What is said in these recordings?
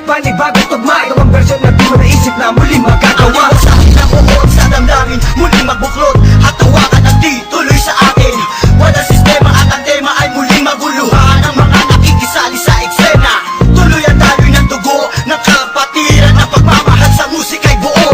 panibagong tugma. Ito ang version na di mo naisip na muling magagawa. Sa akin ang uod sa damdamin, muling magbuklod at tawakan ang di tuloy sa akin. Walang sistema at ang tema ay muling maguluhan. Ang mga nakikisali sa eksena, tuloy ang daloy ng dugo ng kapatiran. Ang pagmamahal sa musika'y buo,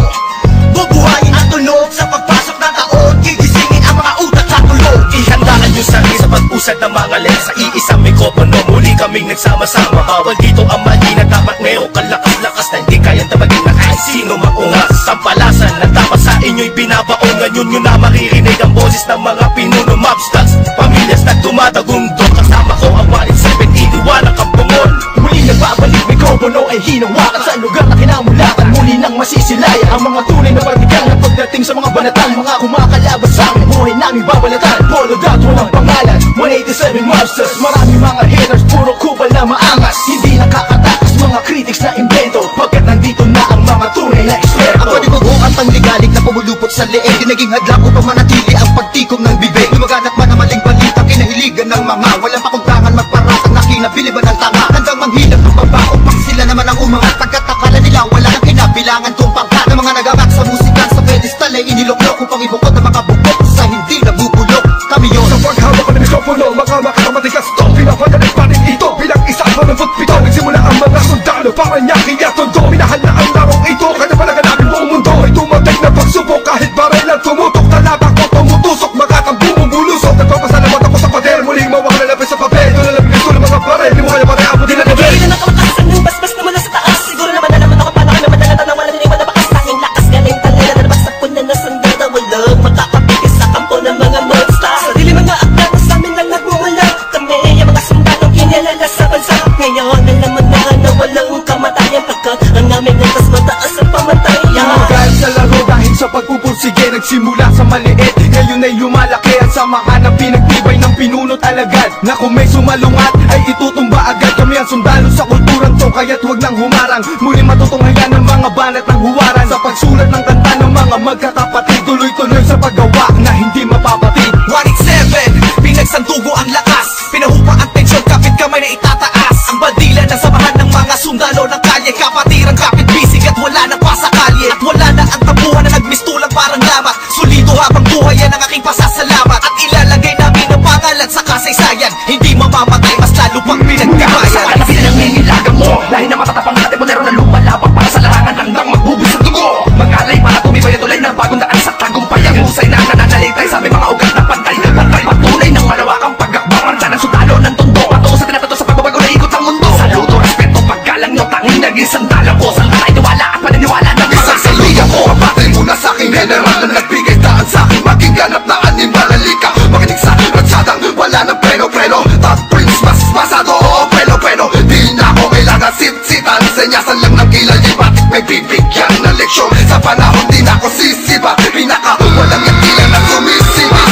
bubuhayin ang tunog sa pagpasok ng taon. Gigisingin ang mga utak sa tulog. Ihandaan yung sarili sa pag-usad ng mga len. Sa iisang mikropono, muli kaming nagsama-sama. Bawal dito ang mali na dapat mayroong kalakas-lakas na hindi kayang tabagin na kahit sino maungas. Sampalasan na dapat sa inyo'y binabaon. Ngayon nyo na maririnig ang boses ng mga pinuno mobsters. Pamilyas na tumatagundok, kasama ko ang 187, iniwanan kang bungol. Muli nagbabalik, mikropono ay hinawakan sa lugar na kinamulakan. Muli nang masisilayan ang mga tunay na partikal na pagdating sa mga banatan. Mga kumakalaban sa amin, buhay namin babalatan. Follow that, walang pangalan, 187 Mobsters. Marami mga haters, puro kupal na maangas. Hindi nakakatakas mga critics na invento, pagkat nandito na ang mga tunay na eksperto. Ako di bubuo at pangligalig na pumulupot sa leeg. Di naging hadlang upang manatili ang pagtikom ng bibig. Lumaganap man ang maling balita, kinahiligan ng mga walang pakundangan, magparatang na kinabiliban ng tanga. Handang manghilap ng baba upang sila naman ang umangat. Pagkat akala nila wala nang kinabilangan kung pangkat ng mga nagamak sa musika sa pedestal ay iniluklok upang ibukod ang mga bukod sa hindi nabubulok. Kami yun. Sa paghawak ng mikropono, mga matigas to, pinapadalig pa rin ito bilang isa sa 27. Nagsimula ang mga sundalo para niyaki at tondo. Minahal na ang larong ito, kanya palaganapin buong mundo. Ay tumatay na pagsubok kahit baril ang tumutok. Talabak ko tumutusok, makakabumong bulusok. Nagpapasalamat ako sa pader, muling mawang lalapit sa papel. Doon nalang gusto ng mga baril, di mo kaya pare ako din na nabel. Hindi na nakamatasan yung basbas naman na sa taas. Siguro naman na naman ako paano ka naman na tanawa na niliwan na bakas. Tanging lakas galing talera na nabagsak ko na nasandata. Walang makakapigil sa kampo ng mga monsters. Sarili mga akda na sa amin lang nagmumula. Kami ang mga sundalong kinilala sa bansa. Ngayon na naman na walang kamatayan, pagkat ang aming landas mataas ang pamatayan. Kahit sa laro dahil sa pagpupursige, nagsimula sa maliit, ngayon ay lumalaki at samahan ng pinagtibay ng pinunot alagad. Na kung may sumalungat ay itutumba agad. Kami ang sundalo sa kulturang to, kaya't huwag nang humarang. Muli matutunghayan ng mga banat ng huwaran. Sa pagsulat ng kanta ng mga magkakapatid, tuloy-tuloy sa paggawa na hindi mapapatid. 187, pinagsandugo ang lakas. Pinahupa ang tensyon, kapit kamay na itataas. Ang bandila ng samahan ng mga sundalo ng kalye. Kapatirang kapit bisig at wala na pa sa kalye. At wala na ang tabuhan na nagmistulang parang lamat. Sulido habang buhay yan ang aking pasasalamat. At ilalagay namin ang pangalan sa kasaysayan. Hindi mamamatay, mas lalo pang pinagkabayan. Sa kalapin ang nangilagan mo, lahi na matatapang natin mo na lumalabang para sa larangan hanggang magbubus ang dugo. Mag-alay para tumibay at tulay ng bagong daan sa tagumpay. Ang husay na nananalitay sa aming mga ugat na pantay. Pantay patunay ng malawakang pagkakbangan sa ng sundalo ng tondo. Patuo sa tinatato sa pagbabago na ikot ang mundo. Saludo, respeto, paggalang nyo, tanging naging sandala ko. Sa katay, tiwala at paniniwala ng isang saluya ko. Patay muna sa aking general na nagbigay daan sa aking maging ganap na animalalika. Makinig sa aking ratsadang wala ng preno-preno. Top Prince, mas masado, oo, preno-preno. Di na ako kailangan sit-sitan. Senyasan lang ng kilay, bakit may bibigyan na leksyon. Sa panahon di na ako sisiba. Pinaka, walang yakila na sumisiba.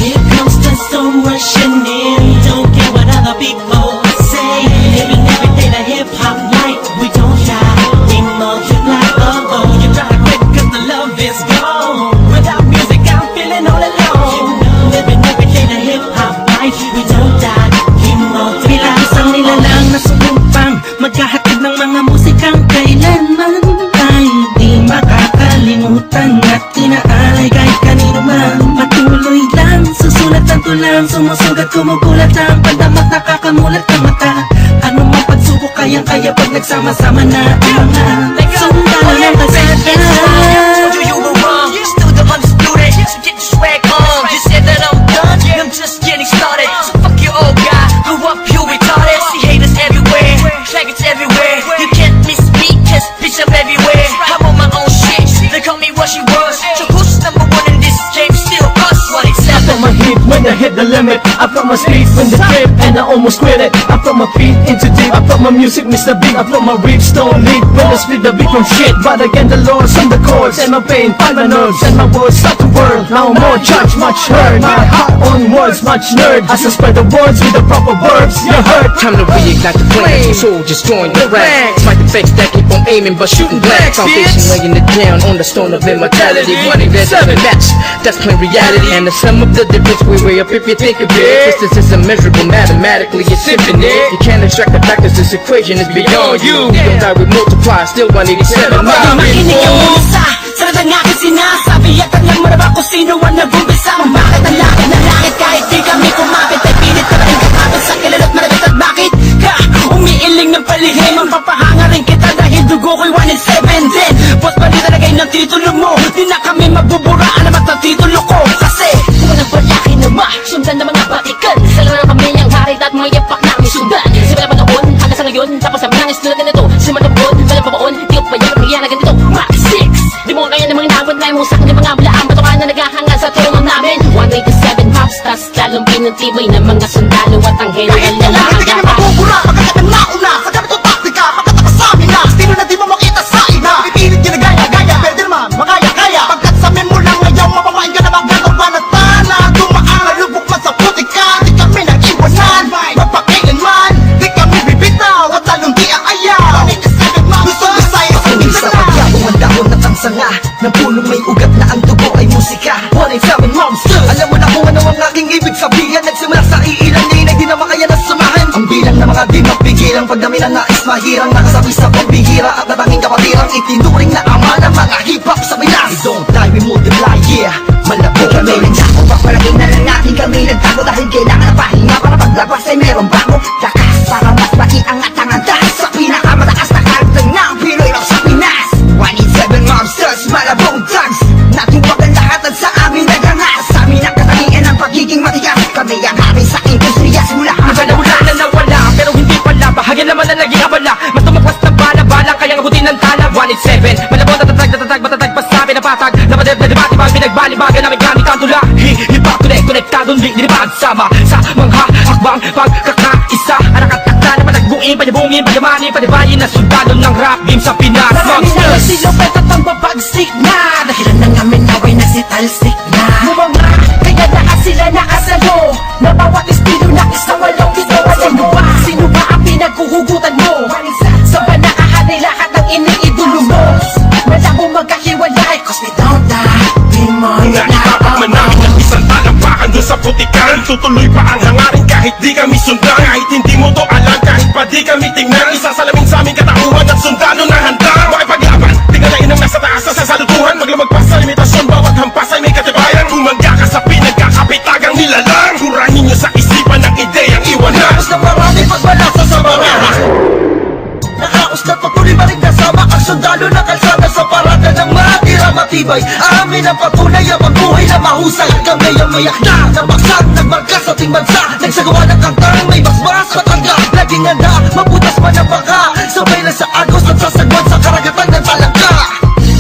Here comes the storm rushing in. Don't care what other people say. Living every day the hip-hop life. We don't die, we multiply. Oh, you gotta quit cause the love is gone. Without music I'm feeling all alone. Living every day the hip-hop life. We don't die, we multiply. Bilang isang nilalang na sumupang maghahatid ng mga musikang kailanman ay di makakalimutan at inaalay kahit kanino man. Patuloy lang, susulat ang tulang, sumusugat, kumugulat ang pandamat, nakakamulat ang mata. Ano mang pagsubok kayang-kaya pag nagsama-sama na ang mga sundalo ng kasada. Told you you were wrong, still the undisputed. So get your swag on. You said that I'm done, I'm just getting started. So fuck your old guy, grew up you retarded. See haters everywhere, faggots everywhere. You can't miss me, cause bitch I'm everywhere. I'm on my own shit, they call me what she was. So who's number one in this game? Still us, 187. From my hit when I hit the limit, I felt my speed when the trip and I almost quit it. I felt my feet into deep, I felt my music Mr. Big, I felt my riffs don't lead when I split the beat from shit. But again the Lord's on the chords and my pain find my nerves and my words start to burn. Now more judge, much heard, my heart on words, much nerd. As I spread the words with the proper verbs, you heard. Time to reignite the flame, soldiers join the ranks. Fight the fakes that keep on aiming but shooting blank. Foundation laying it down on the stone of immortality. Running there's seven match, that's plain reality. And the sum of the difference we weigh up if you think of it. Distance is immeasurable, mathematically it's infinite. You can't extract the fact that this equation is beyond you. We don't die, we multiply, still 187. Makinig ang musa sa ng aking sinasabi at alam mo na ba kung sino ang nag-umpisa kung bakit ang langit na langit kahit di kami kumapit ay pilit ka rin kapapit sa kilala't maragat at bakit ka umiiling ng palihim ang papahanga rin kita dahil dugo ko'y 1 in 7 din boss bali talagay ng titulo mo di na kami mabuburaan naman ng titulo ko kasi kung walang balaki naman sundan ng mga batikan sila na kami ang harit at mga yapak namin sundan simula pa noon hanggang sa ngayon tapos kami nang istulad na ito simula pa noon walang pabaon di ko pa yan kaya na ganito Max 6 di mo kaya ng mga inabot na yung musak ng mga bulaan batukan na naghahanga sa tulong namin 187 mobsters lalong pinatibay ng mga sundalo at ang hero Kahit kailan hindi ka na mabubura Pagkat ang nauna sa ganitong taktika Pagkat sa amin na Sino na di mo makita sa ina Pipilit ginagaya-gaya Pwede naman makaya-kaya Pagkat sa amin mo lang ngayon Mapamain ka naman gano'n panatana Dumaan lubok man sa putika Di kami nag-iwanan Magpakailanman Di kami bibitaw At lalong di aayaw Gusto Visayas sa minsan na Pagyabong ang dahon at ang sanga ng punong may ugat na ang dugo ay musika 187 Monsters. Alam mo na kung ano ang aking ibig sabihin Nagsimula sa iilan din ay di na makaya na samahan Ang bilang ng mga di mapigilang Pag dami na nais mahirang Nakasabi sa pambihira At natanging kapatirang Itinuring na ama ng mga hip-hop sa Pinas We don't die, we multiply, yeah Malabo kami Nagsako papalagay na lang natin kami Nagtago dahil kailangan na pahinga Para paglabas ay meron bago Lakas para mas maiangat ang andas Sa pinakamataas na kartang ng Pinoy lang sa Pinas 187 Monsters, malabong thugs Natuwag ang lahat at sa amin nagangas Sa amin ang katangian ng pagiging matigas Kami ang hari sa industriya simula Wala na nawala pero hindi pala Bahagyan naman na naging abala Mas tumakwas na bala-balang kayang abutin ng tala 187 Malabon tatatag matatag pasabi na patag Napadeb na dibatibag pinagbalibagan namin gamit ang tula Hip-hop konektadong dinibag sama Sa mga hakbang pagkakaisa Anak at akta na panagbuin Panyabungin, panyamanin, panibayin Na sundalo ng rap game sa Pinas marami na yung silupet at ang babagsik na dahilan ng amin naway nagsitalsik na Mumanga, kaya lahat sila nakasalo Na bawat estilo na isang walong ito Sino ba? Sino ba ang pinaghuhugutan mo? Sa ba nakahanay lahat ng iniidolo mo? Malabo magkahiwalay Cause we don't die Di mo yun Naipapak man namin ang isang talampakan doon sa putikan Tutuloy pa ang hangarin kahit di kami sundan Kahit hindi mo to alam, kahit pa di kami tingnan Isasalamin sa aming katauhan ng sundalo na handa Makipaglaban, tingalain ang nasa taas na sasalutuhan Maglamag pa sa limitasyon, bawat hampas ay may katibayan Bumangga ka sa pinagkakapitagang nilalang Kurahin nyo sa isipan ng ideyang iwanan Tapos na marami pagbalasa sa mga Nakaos na patuloy pa rin kasama Ang sundalo na kalsada sa parada ng matira matibay Amin ang patunay ang magbuhay na mahusay Kami ang mayak na nabaksak Nagmarka sa ating bansa Nagsagawa ng kantang may basbas matangga Laging handa, mabutas man ang baka Sabay na sa agos at sasagwan sa karagatan ng talangka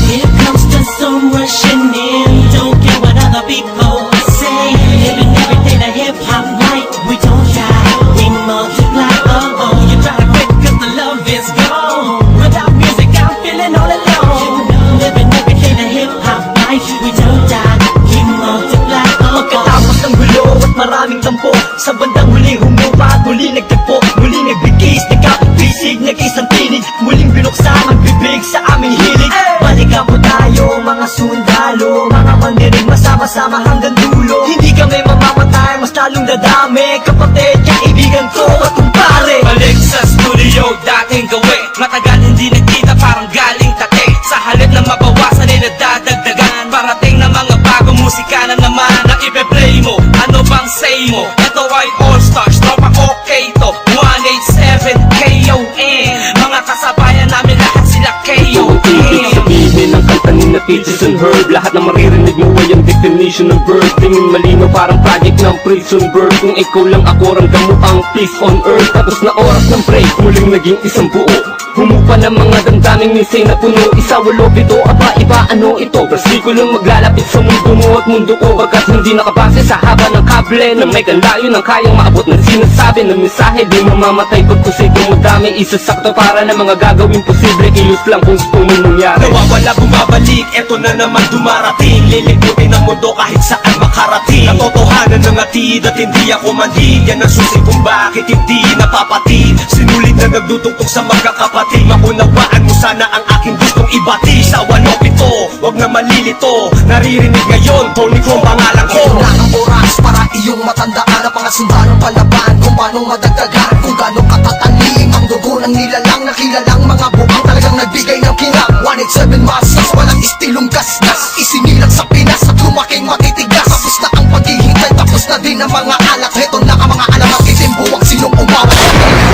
Here comes the sun rushing in. Don't care what other people say. Living every day the hip hop life. We don't die, we multiply. Oh oh, you try to quit 'cause the love is gone. Without music, I'm feeling all alone. Living every day the hip hop life. We don't die, we multiply. Oh oh. Pagkatapos ng gulo at maraming tampo Sa bandang huli humupa at muli nagtagpo Muli nagbigis, nagkakapisig, nag-isang tinig Muling binuksan ang bibig sa aming hilig Balikan po tayo mga sundalo Mga mandinig masama-sama hanggang dulo Hindi kami mamamatay, mas lalong dadami Kapatid, kaibigan ko at kumpare Balik sa studio, dating gawi Matagal hindi nagkita, parang galing tate Sa halip na mabawasan ay nadadagdagan Parating na mga bagong musika na naman Na ipe-play mo, ano bang say mo? Ito ay All Stars, tropa okay to 187 KON Mga kasabayan namin lahat sila KON Ibig sabihin ang kanta ni na Peaches and Herb Lahat na maririnig mo ay ang definition ng bird Tingin malino parang project ng prison bird Kung ikaw lang ako ramdam mo ang peace on earth Tapos na oras ng break, muling naging isang buo Humupa ng mga damdaming nisay na puno Isa, walo, pito, aba, iba, ano ito? Versikulo maglalapit sa mundo mo at mundo ko Pagkat hindi nakabase sa haba ng kable Na may kanlayo ng kayang maabot ng sinasabi ng mensahe Di mamamatay pagkusigong madami Isasakto para na mga gagawin posible Kilos lang kung gusto mo nangyari Nawawala, bumabalik, eto na naman dumarating Lilibutin ang mundo kahit saan makarating Natotohanan ng atid at hindi ako manhid Yan ang susi kung bakit hindi napapatid Sinulit na nagdutungtong sa magkakapatid Maunawaan mo sana ang aking gustong ibati Sa 107, wag na malilito Naririnig ngayon, Tony Kong pangalan ko Wala ang oras para iyong matandaan ang mga sundalong palaban, kung paano madagdagan, kung gano'ng katatalim ang dugo ng nilalang na kilalang mga buang talagang nagbigay ng kinang 187 Masters, walang istilong gasgas, isinilang sa Pinas at lumaking matitigas. Tapos na ang paghihintay, tapos na din ang mga alak. Heto na ang mga alamat, itimbuwang sinong umawa.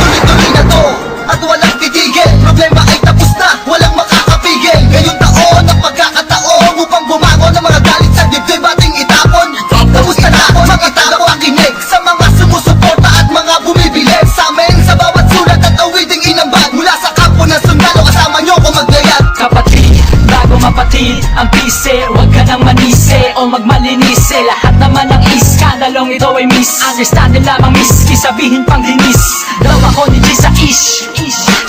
Tuloy-tuloy na to at walang titigil, problema ay tapos na, walang makakapigil. Ngayong taon ang pagkakataon upang bumangon ng mga galit sa dibdib ating itapon. Tapos na natin mga tao pakinig sa mga sumusuporta at mga bumibili sa amin sa bawat sulat at awiding inambag mula sa kampo ng sundalo. Kasama nyo kung maglayat. Kapatid, bago mapatid ang pise, huwag ka nang manise o magmalinise. Lahat naman ng iskandalong ito ay misunderstanding lamang, miski sabihin pang dinis. Daw ako ni G sa ish.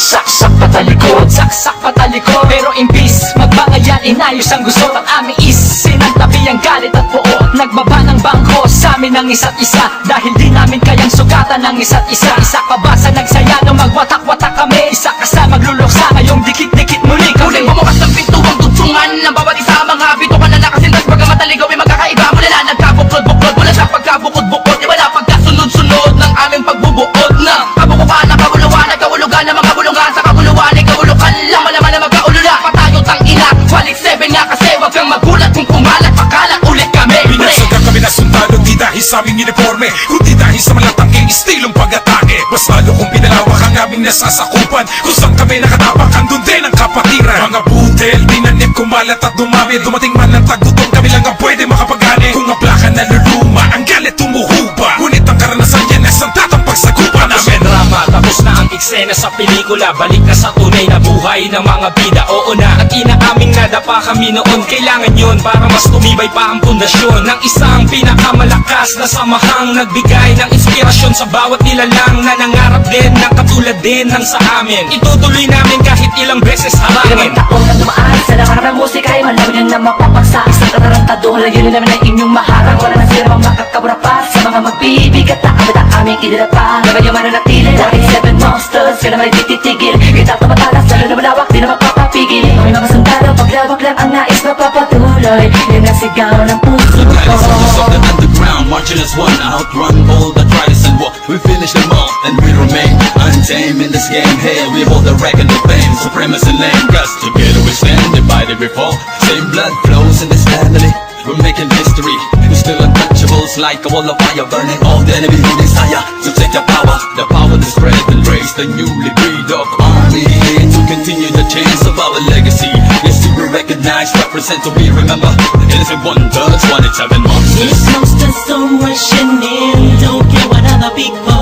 Saksak patalikod, saksak patalikod. Pero imbis magbangayan, inayos ang gusto at aming sinantabi ang galit at puot. Nagbaba ng bangko sa amin ng isa't isa, dahil di namin kayang sugatan ng isa't isa. Isa ka ba sa nagsaya nung magwatak-watak kami? Isa ka sa magluluksa ngayong dikit-dikit muli kami. Huling bumukas ng pintuang tutsungan ng bawat isa. Mga bitukan na nakasintas, baga mataligaw ay magkakaiba. Mula na nagkabuklod-buklod, mula sa pagkabukod-bukod, di wala pagkasunod-sunod ng aming pagbubuod na kabukuhan ng kabuluhan at kahulugan ng mga bulungan. Sa kabuluhan ay kahulukan lang, malaman na magkaulula. Patayot ang ina, walik 7 nga kasi wag kang magulat kung kumalat, pakalat ulit kami. Binasagkan kami na sundalo, di dahil sa aming uniforme, kundi dahil sa malatangking istilong pag-atake. Mas lalo kung pinalawak ang aming nasasakupan, kung saan kami nakatapak, andun din ang kapatiran. Mga budel, tinanim, kumalat at dumami. Dumating man ang tagutom, kami lang ang pwede makapagani. Kung ang plaka naluluma, ang galit tumuhuba, ngunit ang karanasan yan ay santatang pagsagupan namin. Drama, tapos na ang eksena sa pelikula. Balik na sa tunay na buhay ng mga bida. Oo na, at inaaming nadapa kami noon. Kailangan yun para mas tumibay pa ang pundasyon ng isang pinakamalakas na samahang nagbigay ng inspirasyon sa bawat nilalang na nangarap din ng katulad din ng sa amin. Itutuloy namin kahit ilang beses harangin. Ilang taong na dumaan sa larangan ng musika ay malawin na mapapagsa. Isang katarantado, layunin namin ang inyong maharang. Wala na sila mang makakabura pa sa mga magbibigat na abot ang aming idinapa. Naman yung mananatili, 187 Monsters, kaya naman ititigil. Kita ito matalas, lalo na malawak, di na magpapapigil. Kami mga sundalo, paglawak lang ang nais mapapatuloy. Yan ang sigaw ng puso ko. Of the underground, marching as one, outrun all the tries and walk. We finish them all, and we remain untamed in this game. Hey, we hold the record of fame, supremacy lane. Cause together we stand, divided we fall. Same blood flows in this family. We're making history. We're still untouchables, like a wall of fire, burning all the enemy who desire to take the power to spread and raise the newly breed of army to continue the chains of our legacy. Yes, to be recognized, represent to be remember. Innocent wonders, 187 Monsters. These monsters come rushing in, don't care what other people